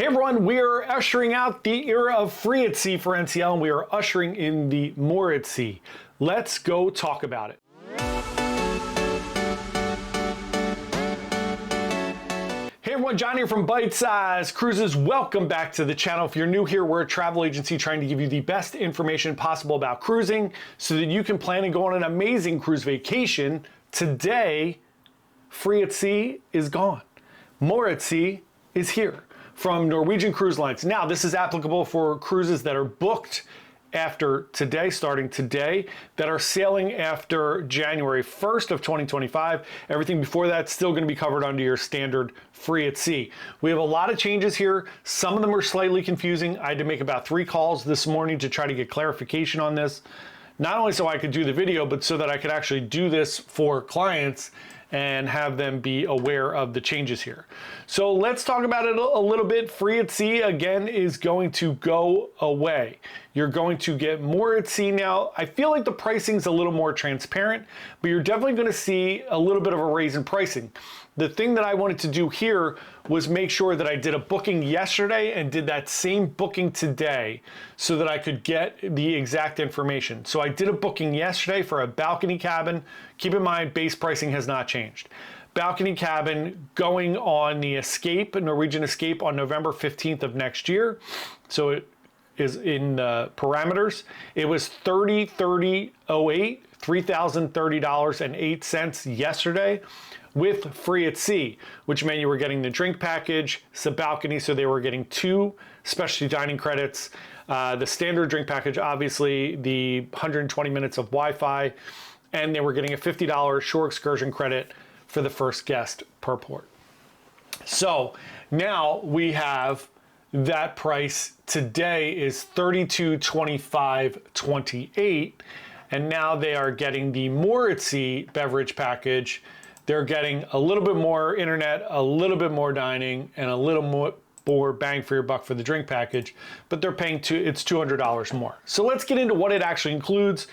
Hey everyone, we are ushering out the era of free at sea for NCL, and we are ushering in the more at sea. Let's go talk about it. Hey everyone, John here from Byte Size Cruises. Welcome back to the channel. If you're new here, we're a travel agency trying to give you the best information possible about cruising so that you can plan and go on an amazing cruise vacation. Today, free at sea is gone. More at sea is here from Norwegian Cruise Lines. Now, this is applicable for cruises that are booked after today, starting today, that are sailing after January 1st of 2025. Everything before that's still going to be covered under your standard free at sea. We have a lot of changes here. Some of them are slightly confusing. I had to make about 3 calls this morning to try to get clarification on this. Not only so I could do the video, but so that I could actually do this for clients and have them be aware of the changes here. So let's talk about it a little bit. Free at sea, again, is going to go away. You're going to get more at sea now. I feel like the pricing's a little more transparent, but you're definitely gonna see a little bit of a raise in pricing. The thing that I wanted to do here was make sure that I did a booking yesterday and did that same booking today so that I could get the exact information. So I did a booking yesterday for a balcony cabin. Keep in mind, base pricing has not changed. Balcony cabin going on the Escape, Norwegian Escape, on November 15th of next year. So it is in the parameters. It was $30,3008, $3,030.08 yesterday, with free at sea, which meant you were getting the drink package, some balcony, so they were getting 2 specialty dining credits, the standard drink package, obviously the 120 minutes of Wi-Fi, and they were getting a $50 shore excursion credit for the first guest per port. So now we have that price today is $3225.28, and now they are getting the more at sea beverage package. They're getting a little bit more internet, a little bit more dining, and a little more bang for your buck for the drink package, but they're paying it's $200 more. So let's get into what it actually includes.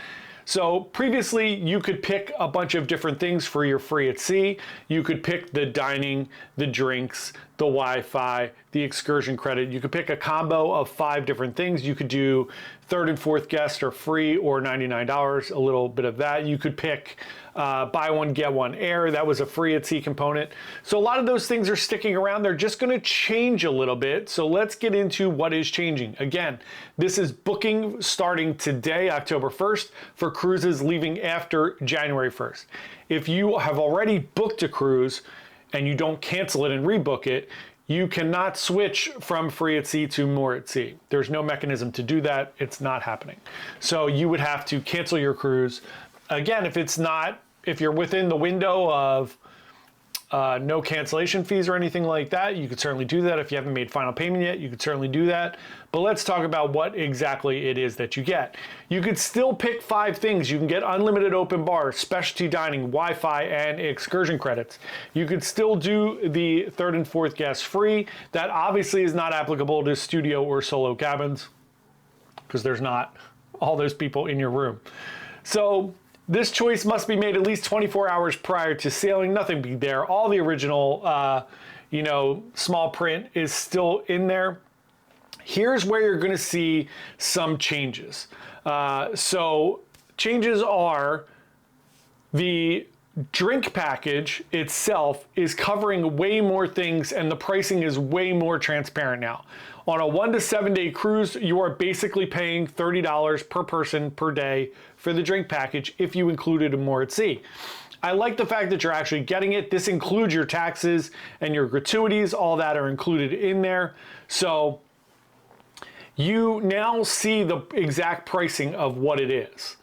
So previously you could pick a bunch of different things for your free at sea. You could pick the dining, the drinks, the Wi-Fi, the excursion credit. You could pick a combo of 5 different things. You could do 3rd and 4th guest are free or $99, a little bit of that. You could pick buy one, get one air. That was a free at sea component. So a lot of those things are sticking around. They're just gonna change a little bit. So let's get into what is changing. Again, this is booking starting today, October 1st, for cruises leaving after January 1st. If you have already booked a cruise and you don't cancel it and rebook it, you cannot switch from free at sea to more at sea. There's no mechanism to do that. It's not happening. So you would have to cancel your cruise. Again, if you're within the window of no cancellation fees or anything like that, you could certainly do that. If you haven't made final payment yet, you could certainly do that. But let's talk about what exactly it is that you get. You could still pick 5 things. You can get unlimited open bar, specialty dining, Wi-Fi, and excursion credits. You could still do the 3rd and 4th guest free. That obviously is not applicable to studio or solo cabins because there's not all those people in your room. So this choice must be made at least 24 hours prior to sailing. Nothing be there. All the original, small print is still in there. Here's where you're going to see some changes. So changes are the drink package itself is covering way more things, and the pricing is way more transparent now. On a 1 to 7 day cruise, you are basically paying $30 per person per day for the drink package if you included a more at sea. I like the fact that you're actually getting it. This includes your taxes and your gratuities, all that are included in there. So you now see the exact pricing of what it is.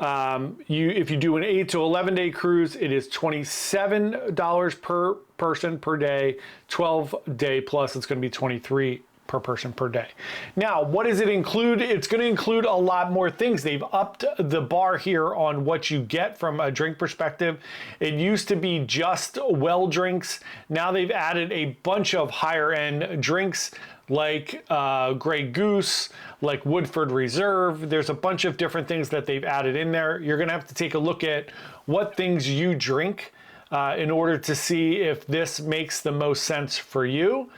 If you do an 8 to 11 day cruise, it is $27 per person per day. 12 day plus, it's going to be $23 per person per day. Now, what does it include? It's going to include a lot more things. They've upped the bar here on what you get from a drink perspective. It used to be just well drinks. Now they've added a bunch of higher end drinks like Grey Goose, like Woodford Reserve. There's a bunch of different things that they've added in there. You're going to have to take a look at what things you drink in order to see if this makes the most sense for you.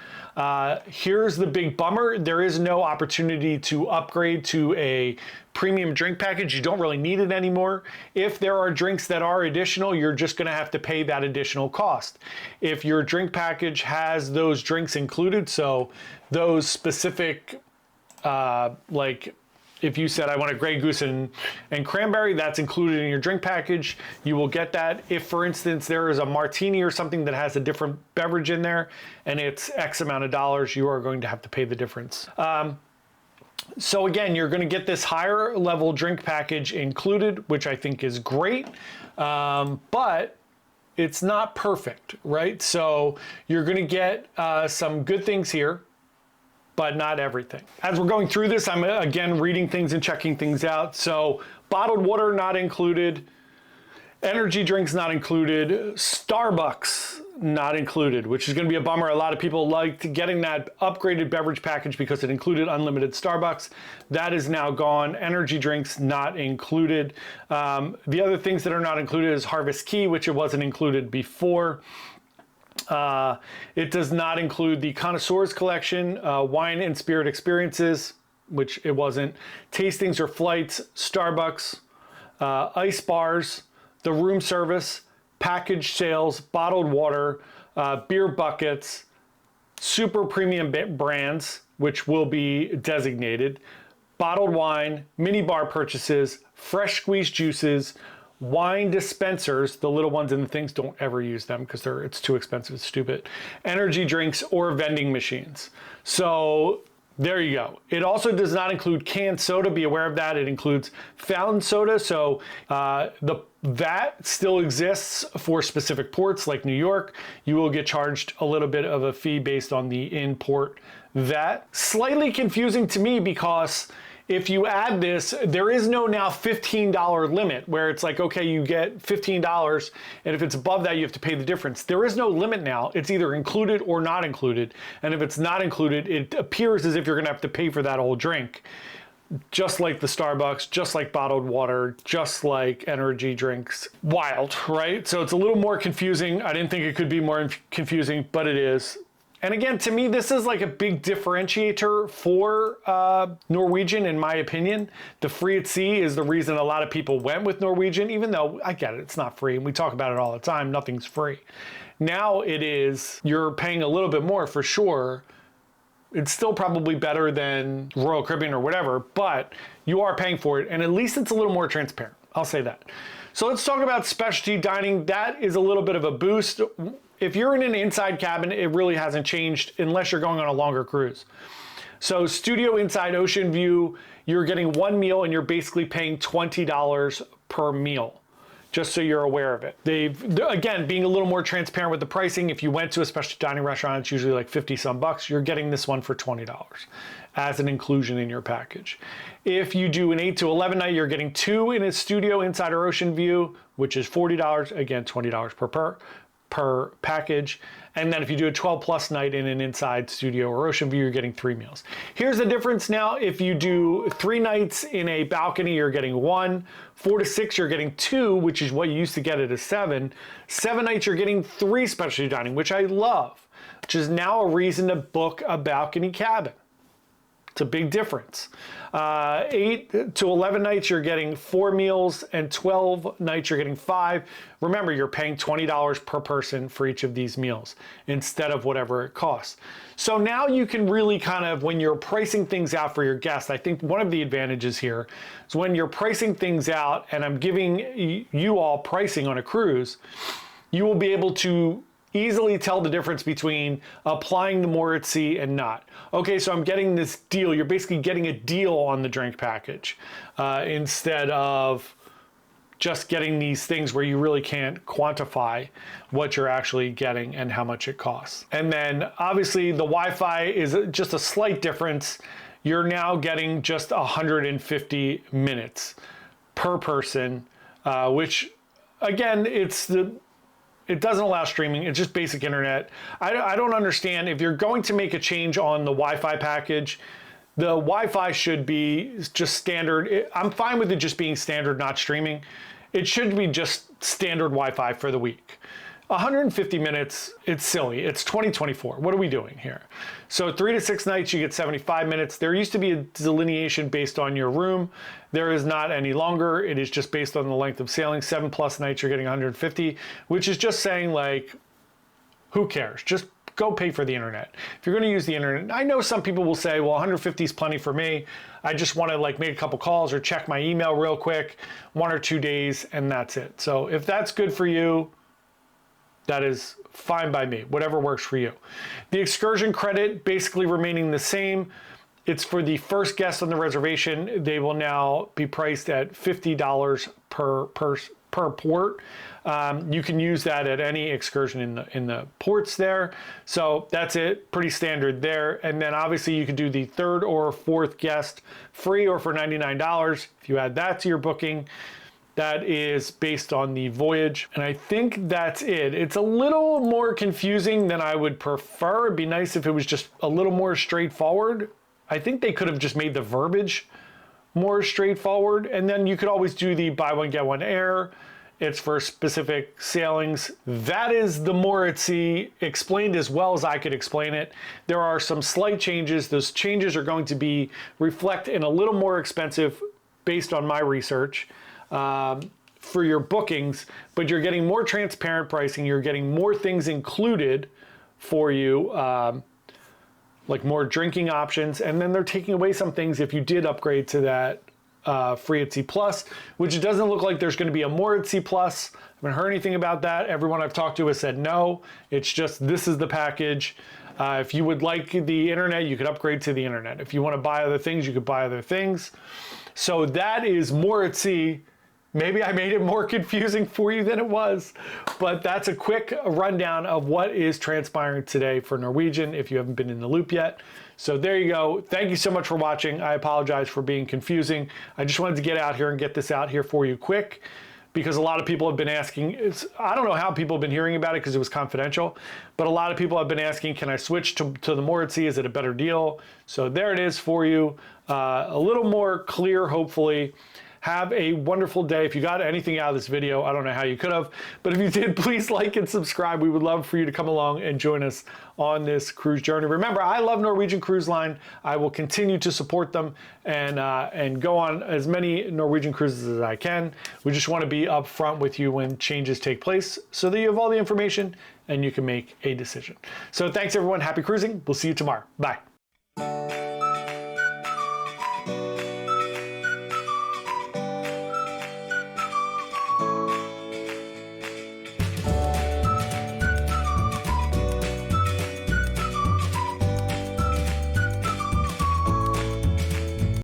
Here's the big bummer. There is no opportunity to upgrade to a premium drink package. You don't really need it anymore. If there are drinks that are additional, you're just gonna have to pay that additional cost. If your drink package has those drinks included, so those specific, like if you said, I want a Grey Goose and cranberry, that's included in your drink package. You will get that. If, for instance, there is a martini or something that has a different beverage in there and it's X amount of dollars, you are going to have to pay the difference. So again, you're going to get this higher level drink package included, which I think is great, but it's not perfect, right? So you're going to get some good things here, but not everything. As we're going through this, I'm again reading things and checking things out. So bottled water not included, energy drinks not included, Starbucks not included, which is gonna be a bummer. A lot of people liked getting that upgraded beverage package because it included unlimited Starbucks. That is now gone. Energy drinks not included. The other things that are not included is Harvest Key, which it wasn't included before. It does not include the Connoisseurs Collection, wine and spirit experiences, which it wasn't, tastings or flights, Starbucks, ice bars, the room service, package sales, bottled water, beer buckets, super premium brands, which will be designated, bottled wine, mini bar purchases, fresh squeezed juices, wine dispensers, the little ones in the things, don't ever use them because it's too expensive, it's stupid, energy drinks or vending machines. So there you go. It also does not include canned soda. Be aware of that. It includes fountain soda. So that still exists for specific ports like New York. You will get charged a little bit of a fee based on the import VAT. Slightly confusing to me because if you add this, there is no now $15 limit where it's like, okay, you get $15, and if it's above that, you have to pay the difference. There is no limit now. It's either included or not included. And if it's not included, it appears as if you're gonna have to pay for that whole drink. Just like the Starbucks, just like bottled water, just like energy drinks. Wild, right? So it's a little more confusing. I didn't think it could be more confusing, but it is. And again, to me, this is like a big differentiator for Norwegian, in my opinion. The free at sea is the reason a lot of people went with Norwegian, even though I get it, it's not free. And we talk about it all the time, nothing's free. Now it is, you're paying a little bit more for sure. It's still probably better than Royal Caribbean or whatever, but you are paying for it. And at least it's a little more transparent. I'll say that. So let's talk about specialty dining. That is a little bit of a boost. If you're in an inside cabin, it really hasn't changed unless you're going on a longer cruise. So Studio Inside Ocean View, you're getting one meal and you're basically paying $20 per meal, just so you're aware of it. Again, being a little more transparent with the pricing, if you went to a specialty dining restaurant, it's usually like 50 some bucks, you're getting this one for $20 as an inclusion in your package. If you do an 8 to 11 night, you're getting two in a Studio Inside or Ocean View, which is $40, again, $20 per package. And then if you do a 12 plus night in an inside studio or ocean view, you're getting 3 meals. Here's the difference now. If you do 3 nights in a balcony, you're getting 1. 4 to 6, you're getting 2, which is what you used to get at a 7. 7 nights, you're getting 3 specialty dining, which I love, which is now a reason to book a balcony cabin. It's a big difference. 8 to 11 nights, you're getting 4 meals, and 12 nights, you're getting 5. Remember, you're paying $20 per person for each of these meals instead of whatever it costs. So now you can really kind of, when you're pricing things out for your guests, I think one of the advantages here is when you're pricing things out, and I'm giving you all pricing on a cruise, you will be able to easily tell the difference between applying the more at sea and not. Okay, so I'm getting this deal. You're basically getting a deal on the drink package instead of just getting these things where you really can't quantify what you're actually getting and how much it costs. And then obviously the Wi-Fi is just a slight difference. You're now getting just 150 minutes per person, which again, it doesn't allow streaming. It's just basic internet. I don't understand. If you're going to make a change on the Wi-Fi package, the Wi-Fi should be just standard. I'm fine with it just being standard, not streaming. It should be just standard Wi-Fi for the week. 150 minutes, it's silly. It's 2024. What are we doing here? So 3 to 6 nights, you get 75 minutes. There used to be a delineation based on your room. There is not any longer. It is just based on the length of sailing. 7+ nights, you're getting 150, which is just saying, like, who cares? Just go pay for the internet. If you're going to use the internet, I know some people will say, well, 150 is plenty for me. I just want to like make a couple calls or check my email real quick, 1 or 2 days, and that's it. So if that's good for you, that is fine by me, whatever works for you. The excursion credit basically remaining the same. It's for the first guest on the reservation. They will now be priced at $50 per port. You can use that at any excursion in the ports there. So that's it, pretty standard there. And then obviously you could do the 3rd or 4th guest free or for $99 if you add that to your booking. That is based on the voyage. And I think that's it. It's a little more confusing than I would prefer. It'd be nice if it was just a little more straightforward. I think they could have just made the verbiage more straightforward. And then you could always do the buy one, get one air. It's for specific sailings. That is the more at sea, explained as well as I could explain it. There are some slight changes. Those changes are going to reflect in a little more expensive based on my research. For your bookings, but you're getting more transparent pricing. You're getting more things included for you, like more drinking options, and then they're taking away some things if you did upgrade to that free at sea plus, which it doesn't look like there's going to be a more at sea plus. I haven't heard anything about that. Everyone I've talked to has said no. It's just this is the package. If you would like the internet, you could upgrade to the internet. If you want to buy other things, you could buy other things. So that is more at sea. Maybe I made it more confusing for you than it was, but that's a quick rundown of what is transpiring today for Norwegian if you haven't been in the loop yet. So there you go. Thank you so much for watching. I apologize for being confusing. I just wanted to get out here and get this out here for you quick because a lot of people have been asking. I don't know how people have been hearing about it because it was confidential, but a lot of people have been asking, can I switch to the more at sea? Is it a better deal? So there it is for you. A little more clear, hopefully. Have a wonderful day. If you got anything out of this video, I don't know how you could have, but if you did, please like and subscribe. We would love for you to come along and join us on this cruise journey. Remember, I love Norwegian Cruise Line. I will continue to support them and go on as many Norwegian cruises as I can. We just want to be upfront with you when changes take place so that you have all the information and you can make a decision. So thanks everyone. Happy cruising. We'll see you tomorrow. Bye.